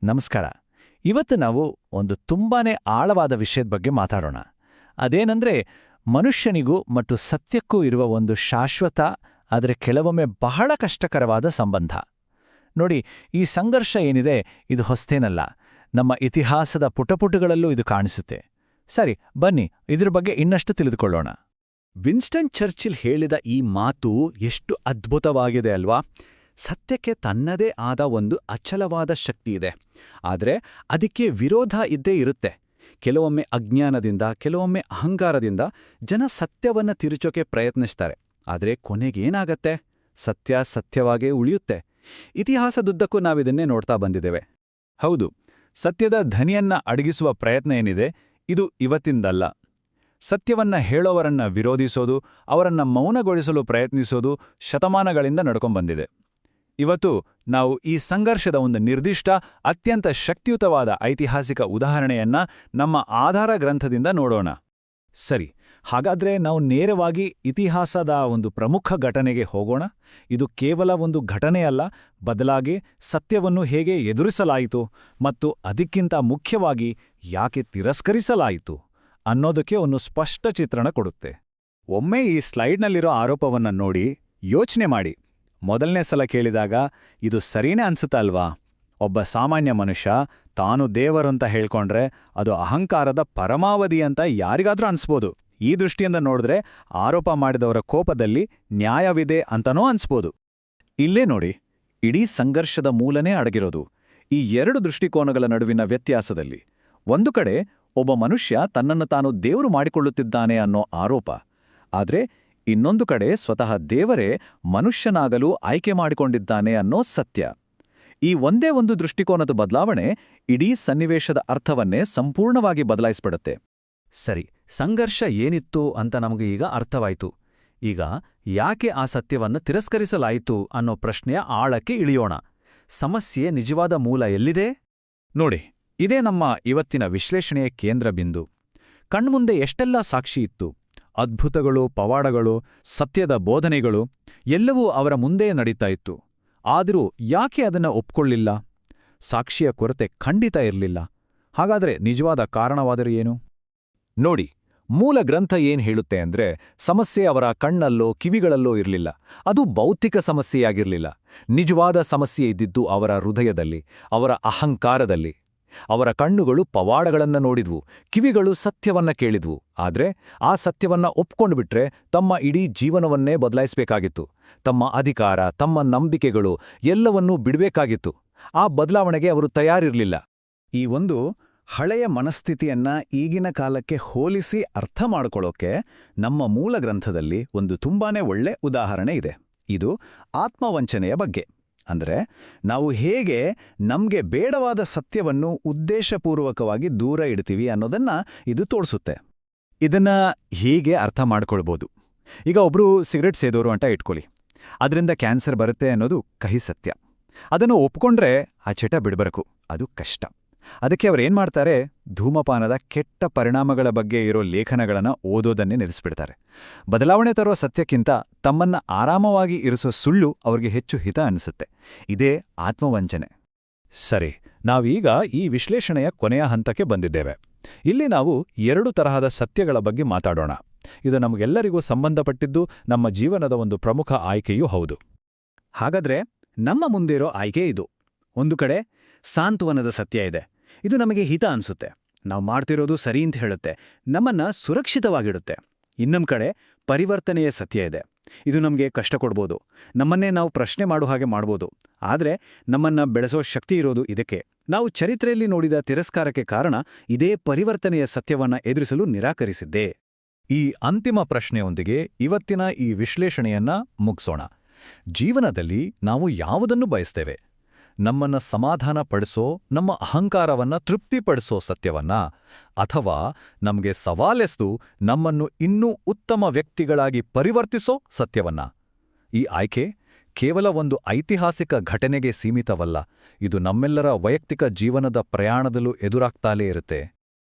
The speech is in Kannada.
ನಮಸ್ಕಾರ. ಇವತ್ತು ನಾವು ಒಂದು ತುಂಬಾನೇ ಆಳವಾದ ವಿಷಯದ ಬಗ್ಗೆ ಮಾತಾಡೋಣ. ಅದೇನಂದ್ರೆ ಮನುಷ್ಯನಿಗೂ ಮತ್ತು ಸತ್ಯಕ್ಕೂ ಇರುವ ಒಂದು ಶಾಶ್ವತ, ಆದರೆ ಕೆಲವೊಮ್ಮೆ ಬಹಳ ಕಷ್ಟಕರವಾದ ಸಂಬಂಧ. ನೋಡಿ, ಈ ಸಂಘರ್ಷ ಏನಿದೆ ಇದು ಹೊಸ್ತೇನಲ್ಲ. ನಮ್ಮ ಇತಿಹಾಸದ ಪುಟಪುಟಗಳಲ್ಲೂ ಇದು ಕಾಣಿಸುತ್ತೆ. ಸರಿ, ಬನ್ನಿ ಇದ್ರ ಬಗ್ಗೆ ಇನ್ನಷ್ಟು ತಿಳಿದುಕೊಳ್ಳೋಣ. ವಿನ್ಸ್ಟನ್ ಚರ್ಚಿಲ್ ಹೇಳಿದ ಈ ಮಾತು ಎಷ್ಟು ಅದ್ಭುತವಾಗಿದೆ ಅಲ್ವಾ? ಸತ್ಯಕ್ಕೆ ತನ್ನದೇ ಆದ ಒಂದು ಅಚಲವಾದ ಶಕ್ತಿ ಇದೆ, ಆದರೆ ಅದಕ್ಕೆ ವಿರೋಧ ಇದ್ದೇ ಇರುತ್ತೆ. ಕೆಲವೊಮ್ಮೆ ಅಜ್ಞಾನದಿಂದ, ಕೆಲವೊಮ್ಮೆ ಅಹಂಕಾರದಿಂದ ಜನ ಸತ್ಯವನ್ನ ತಿರುಚೋಕೆ ಪ್ರಯತ್ನಿಸ್ತಾರೆ. ಆದರೆ ಕೊನೆಗೇನಾಗತ್ತೆ? ಸತ್ಯ ಸತ್ಯವಾಗೇ ಉಳಿಯುತ್ತೆ. ಇತಿಹಾಸದುದ್ದಕ್ಕೂ ನಾವಿದನ್ನೇ ನೋಡ್ತಾ ಬಂದಿದ್ದೇವೆ. ಹೌದು, ಸತ್ಯದ ಧ್ವನಿಯನ್ನ ಅಡಗಿಸುವ ಪ್ರಯತ್ನ ಏನಿದೆ ಇದು ಇವತ್ತಿಂದಲ್ಲ. ಸತ್ಯವನ್ನ ಹೇಳೋವರನ್ನ ವಿರೋಧಿಸೋದು, ಅವರನ್ನ ಮೌನಗೊಳಿಸಲು ಪ್ರಯತ್ನಿಸೋದು ಶತಮಾನಗಳಿಂದ ನಡ್ಕೊಂಡ್ಬಂದಿದೆ. ಇವತ್ತು ನಾವು ಈ ಸಂಘರ್ಷದ ಒಂದು ನಿರ್ದಿಷ್ಟ, ಅತ್ಯಂತ ಶಕ್ತಿಯುತವಾದ ಐತಿಹಾಸಿಕ ಉದಾಹರಣೆಯನ್ನ ನಮ್ಮ ಆಧಾರ ಗ್ರಂಥದಿಂದ ನೋಡೋಣ. ಸರಿ, ಹಾಗಾದ್ರೆ ನಾವು ನೇರವಾಗಿ ಇತಿಹಾಸದ ಒಂದು ಪ್ರಮುಖ ಘಟನೆಗೆ ಹೋಗೋಣ. ಇದು ಕೇವಲ ಒಂದು ಘಟನೆಯಲ್ಲ, ಬದಲಾಗಿ ಸತ್ಯವನ್ನು ಹೇಗೆ ಎದುರಿಸಲಾಯಿತು ಮತ್ತು ಅದಕ್ಕಿಂತ ಮುಖ್ಯವಾಗಿ ಯಾಕೆ ತಿರಸ್ಕರಿಸಲಾಯಿತು ಅನ್ನೋದಕ್ಕೆ ಒಂದು ಸ್ಪಷ್ಟ ಚಿತ್ರಣ ಕೊಡುತ್ತೆ. ಒಮ್ಮೆ ಈ ಸ್ಲೈಡ್ನಲ್ಲಿರೋ ಆರೋಪವನ್ನ ನೋಡಿ ಯೋಚನೆ ಮಾಡಿ. ಮೊದಲನೇ ಸಲ ಕೇಳಿದಾಗ ಇದು ಸರಿನೇ ಅನ್ಸುತ್ತಾ ಅಲ್ವಾ? ಒಬ್ಬ ಸಾಮಾನ್ಯ ಮನುಷ್ಯ ತಾನು ದೇವರಂತ ಹೇಳ್ಕೊಂಡ್ರೆ ಅದು ಅಹಂಕಾರದ ಪರಮಾವಧಿ ಅಂತ ಯಾರಿಗಾದ್ರೂ ಅನ್ಸ್ಬೋದು. ಈ ದೃಷ್ಟಿಯಿಂದ ನೋಡಿದ್ರೆ ಆರೋಪ ಮಾಡಿದವರ ಕೋಪದಲ್ಲಿ ನ್ಯಾಯವಿದೆ ಅಂತನೂ ಅನ್ಸ್ಬೋದು. ಇಲ್ಲೇ ನೋಡಿ, ಇಡೀ ಸಂಘರ್ಷದ ಮೂಲನೇ ಅಡಗಿರೋದು ಈ ಎರಡು ದೃಷ್ಟಿಕೋನಗಳ ನಡುವಿನ ವ್ಯತ್ಯಾಸದಲ್ಲಿ. ಒಂದು ಕಡೆ ಒಬ್ಬ ಮನುಷ್ಯ ತನ್ನನ್ನು ತಾನು ದೇವರು ಮಾಡಿಕೊಳ್ಳುತ್ತಿದ್ದಾನೆ ಅನ್ನೋ ಆರೋಪ, ಆದ್ರೆ ಇನ್ನೊಂದು ಕಡೆ ಸ್ವತಃ ದೇವರೇ ಮನುಷ್ಯನಾಗಲು ಆಯ್ಕೆ ಮಾಡಿಕೊಂಡಿದ್ದಾನೆ ಅನ್ನೋ ಸತ್ಯ. ಈ ಒಂದೇ ಒಂದು ದೃಷ್ಟಿಕೋನದ ಬದಲಾವಣೆ ಇಡೀ ಸನ್ನಿವೇಶದ ಅರ್ಥವನ್ನೇ ಸಂಪೂರ್ಣವಾಗಿ ಬದಲಾಯಿಸ್ಬಿಡುತ್ತೆ. ಸರಿ, ಸಂಘರ್ಷ ಏನಿತ್ತು ಅಂತ ನಮಗೆ ಈಗ ಅರ್ಥವಾಯಿತು. ಈಗ ಯಾಕೆ ಆ ಸತ್ಯವನ್ನು ತಿರಸ್ಕರಿಸಲಾಯಿತು ಅನ್ನೋ ಪ್ರಶ್ನೆಯ ಆಳಕ್ಕೆ ಇಳಿಯೋಣ. ಸಮಸ್ಯೆ ನಿಜವಾದ ಮೂಲ ಎಲ್ಲಿದೆ? ನೋಡಿ, ಇದೇ ನಮ್ಮ ಇವತ್ತಿನ ವಿಶ್ಲೇಷಣೆಯ ಕೇಂದ್ರ ಬಿಂದು. ಕಣ್ಮುಂದೆ ಎಷ್ಟೆಲ್ಲ ಸಾಕ್ಷಿ ಇತ್ತು. ಅದ್ಭುತಗಳು, ಪವಾಡಗಳು, ಸತ್ಯದ ಬೋಧನೆಗಳು ಎಲ್ಲವೂ ಅವರ ಮುಂದೆ ನಡೀತಾ ಇತ್ತು. ಆದರೂ ಯಾಕೆ ಅದನ್ನ ಒಪ್ಕೊಳ್ಳಿಲ್ಲ? ಸಾಕ್ಷಿಯ ಕೊರತೆ ಖಂಡಿತ ಇರಲಿಲ್ಲ. ಹಾಗಾದ್ರೆ ನಿಜವಾದ ಕಾರಣವಾದರೂ ಏನು? ನೋಡಿ, ಮೂಲ ಗ್ರಂಥ ಏನ್ ಹೇಳುತ್ತೆ ಅಂದ್ರೆ ಸಮಸ್ಯೆ ಅವರ ಕಣ್ಣಲ್ಲೋ ಕಿವಿಗಳಲ್ಲೋ ಇರಲಿಲ್ಲ. ಅದು ಭೌತಿಕ ಸಮಸ್ಯೆಯಾಗಿರಲಿಲ್ಲ. ನಿಜವಾದ ಸಮಸ್ಯೆ ಇದ್ದಿದ್ದು ಅವರ ಹೃದಯದಲ್ಲಿ, ಅವರ ಅಹಂಕಾರದಲ್ಲಿ. ಅವರ ಕಣ್ಣುಗಳು ಪವಾಡಗಳನ್ನ ನೋಡಿದ್ವು, ಕಿವಿಗಳು ಸತ್ಯವನ್ನ ಕೇಳಿದ್ವು. ಆದ್ರೆ ಆ ಸತ್ಯವನ್ನ ಒಪ್ಕೊಂಡ್ಬಿಟ್ರೆ ತಮ್ಮ ಇಡೀ ಜೀವನವನ್ನೇ ಬದಲಾಯಿಸಬೇಕಾಗಿತ್ತು. ತಮ್ಮ ಅಧಿಕಾರ, ತಮ್ಮ ನಂಬಿಕೆಗಳು ಎಲ್ಲವನ್ನೂ ಬಿಡಬೇಕಾಗಿತ್ತು. ಆ ಬದಲಾವಣೆಗೆ ಅವರು ತಯಾರಿರಲಿಲ್ಲ. ಈ ಒಂದು ಹಳೆಯ ಮನಸ್ಥಿತಿಯನ್ನ ಈಗಿನ ಕಾಲಕ್ಕೆ ಹೋಲಿಸಿ ಅರ್ಥ ಮಾಡ್ಕೊಳ್ಳೋಕೆ ನಮ್ಮ ಮೂಲ ಗ್ರಂಥದಲ್ಲಿ ಒಂದು ತುಂಬಾನೇ ಒಳ್ಳೆ ಉದಾಹರಣೆ ಇದೆ. ಇದು ಆತ್ಮವಂಚನೆಯ ಬಗ್ಗೆ. ಅಂದ್ರೆ ನಾವು ಹೇಗೆ ನಮ್ಗೆ ಬೇಡವಾದ ಸತ್ಯವನ್ನು ಉದ್ದೇಶಪೂರ್ವಕವಾಗಿ ದೂರ ಇಡ್ತೀವಿ ಅನ್ನೋದನ್ನ ಇದು ತೋರಿಸುತ್ತೆ. ಇದನ್ನ ಹೀಗೆ ಅರ್ಥ ಮಾಡ್ಕೊಳ್ಬೋದು. ಈಗ ಒಬ್ರು ಸಿಗರೆಟ್ ಸೇದೋರು ಅಂತ ಇಟ್ಕೊಳ್ಳಿ. ಅದರಿಂದ ಕ್ಯಾನ್ಸರ್ ಬರುತ್ತೆ ಅನ್ನೋದು ಕಹಿ ಸತ್ಯ. ಅದನ್ನು ಒಪ್ಕೊಂಡ್ರೆ ಆ ಚಟ ಬಿಡಬರಕು, ಅದು ಕಷ್ಟ. ಅದಕ್ಕೆ ಅವರೇನ್ ಮಾಡ್ತಾರೆ? ಧೂಮಪಾನದ ಕೆಟ್ಟ ಪರಿಣಾಮಗಳ ಬಗ್ಗೆ ಇರೋ ಲೇಖನಗಳನ್ನ ಓದೋದನ್ನೇ ನಿಲ್ಲಿಸ್ಬಿಡ್ತಾರೆ. ಬದಲಾವಣೆ ತರೋ ಸತ್ಯಕ್ಕಿಂತ ತಮ್ಮನ್ನ ಆರಾಮವಾಗಿ ಇರಿಸೋ ಸುಳ್ಳು ಅವ್ರಿಗೆ ಹೆಚ್ಚು ಹಿತ ಅನಿಸುತ್ತೆ. ಇದೇ ಆತ್ಮವಂಚನೆ. ಸರಿ, ನಾವೀಗ ಈ ವಿಶ್ಲೇಷಣೆಯ ಕೊನೆಯ ಹಂತಕ್ಕೆ ಬಂದಿದ್ದೇವೆ. ಇಲ್ಲಿ ನಾವು ಎರಡು ತರಹದ ಸತ್ಯಗಳ ಬಗ್ಗೆ ಮಾತಾಡೋಣ. ಇದು ನಮಗೆಲ್ಲರಿಗೂ ಸಂಬಂಧಪಟ್ಟಿದ್ದು, ನಮ್ಮ ಜೀವನದ ಒಂದು ಪ್ರಮುಖ ಆಯ್ಕೆಯೂ ಹೌದು. ಹಾಗಾದ್ರೆ ನಮ್ಮ ಮುಂದಿರೋ ಆಯ್ಕೆ ಇದು. ಒಂದು ಕಡೆ ಸಾಂತ್ವನದ ಸತ್ಯ ಇದೆ. ಇದು ನಮಗೆ ಹಿತ ಅನ್ಸುತ್ತೆ, ನಾವು ಮಾಡ್ತಿರೋದು ಸರಿ ಅಂತ ಹೇಳುತ್ತೆ, ನಮ್ಮನ್ನ ಸುರಕ್ಷಿತವಾಗಿಡುತ್ತೆ. ಇನ್ನೊಂದು ಕಡೆ ಪರಿವರ್ತನೆಯ ಸತ್ಯ ಇದೆ. ಇದು ನಮಗೆ ಕಷ್ಟ ಕೊಡ್ಬೋದು, ನಮ್ಮನ್ನೇ ನಾವು ಪ್ರಶ್ನೆ ಮಾಡೋ ಹಾಗೆ ಮಾಡ್ಬೋದು. ಆದರೆ ನಮ್ಮನ್ನ ಬೆಳೆಸೋ ಶಕ್ತಿ ಇರೋದು ಇದಕ್ಕೆ. ನಾವು ಚರಿತ್ರೆಯಲ್ಲಿ ನೋಡಿದ ತಿರಸ್ಕಾರಕ್ಕೆ ಕಾರಣ ಇದೇ ಪರಿವರ್ತನೆಯ ಸತ್ಯವನ್ನ ಎದುರಿಸಲು ನಿರಾಕರಿಸಿದ್ದೇ. ಈ ಅಂತಿಮ ಪ್ರಶ್ನೆಯೊಂದಿಗೆ ಇವತ್ತಿನ ಈ ವಿಶ್ಲೇಷಣೆಯನ್ನ ಮುಗಿಸೋಣ. ಜೀವನದಲ್ಲಿ ನಾವು ಯಾವುದನ್ನು ಬಯಸ್ತೇವೆ? ನಮ್ಮನ್ನ ಸಮಾಧಾನ ಪಡಿಸೋ, ನಮ್ಮ ಅಹಂಕಾರವನ್ನ ತೃಪ್ತಿಪಡಿಸೋ ಸತ್ಯವನ್ನ, ಅಥವಾ ನಮಗೆ ಸವಾಲೆಸ್ದು ನಮ್ಮನ್ನು ಇನ್ನೂ ಉತ್ತಮ ವ್ಯಕ್ತಿಗಳಾಗಿ ಪರಿವರ್ತಿಸೋ ಸತ್ಯವನ್ನ? ಈ ಆಯ್ಕೆ ಕೇವಲ ಒಂದು ಐತಿಹಾಸಿಕ ಘಟನೆಗೆ ಸೀಮಿತವಲ್ಲ. ಇದು ನಮ್ಮೆಲ್ಲರ ವೈಯಕ್ತಿಕ ಜೀವನದ ಪ್ರಯಾಣದಲ್ಲೂ ಎದುರಾಗ್ತಾಲೇ ಇರುತ್ತೆ.